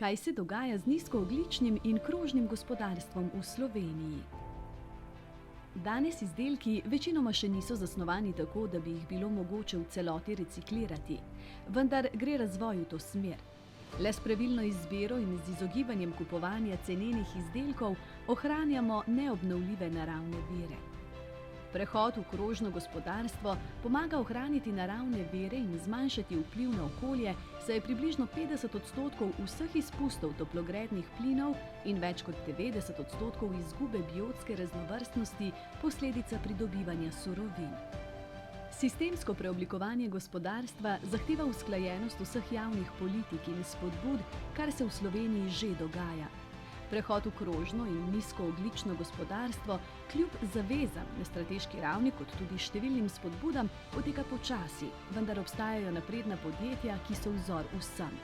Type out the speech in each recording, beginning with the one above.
kaj se dogaja z nizkoogljičnim in krožnim gospodarstvom v Sloveniji. Danes izdelki večinoma še niso zasnovani tako, da bi jih bilo mogoče v celoti reciklirati, vendar gre razvoj v to smer. Le s pravilno izbiro in z izogibanjem kupovanja cenenih izdelkov ohranjamo neobnovljive naravne vire. Prehod v krožno gospodarstvo pomaga ohraniti naravne vire in zmanjšati vpliv na okolje, saj je približno 50% vseh izpustov toplogrednih plinov in več kot 90% izgube biotske raznovrstnosti posledica pridobivanja surovin. Sistemsko preoblikovanje gospodarstva zahteva usklajenost vseh javnih politik in spodbud, kar se v Sloveniji že dogaja. Prehod v krožno in nizkoogljično gospodarstvo kljub zavezam na strateški ravni kot tudi številnim spodbudam poteka počasi, vendar obstajajo napredna podjetja, ki so vzor vsem.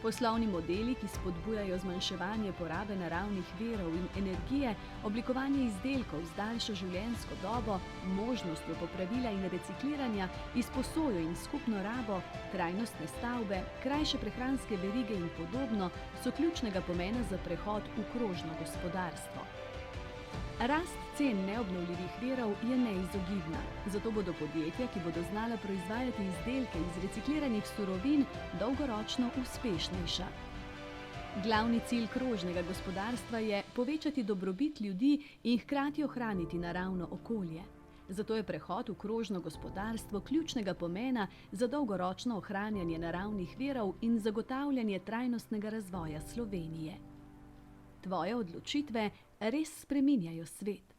Poslovni modeli, ki spodbujajo zmanjševanje porabe naravnih virov in energije, oblikovanje izdelkov z daljšo življenjsko dobo, možnostjo popravila in recikliranja, izposojo in skupno rabo, trajnostne stavbe, krajše prehranske verige in podobno, so ključnega pomena za prehod v krožno gospodarstvo. Rast cen neobnovljivih virov je neizogibna, zato bodo podjetja, ki bodo znala proizvajati izdelke iz recikliranih surovin, dolgoročno uspešnejša. Glavni cilj krožnega gospodarstva je povečati dobrobit ljudi in hkrati ohraniti naravno okolje. Zato je prehod v krožno gospodarstvo ključnega pomena za dolgoročno ohranjanje naravnih virov in zagotavljanje trajnostnega razvoja Slovenije. Tvoje odločitve res spreminjajo svet.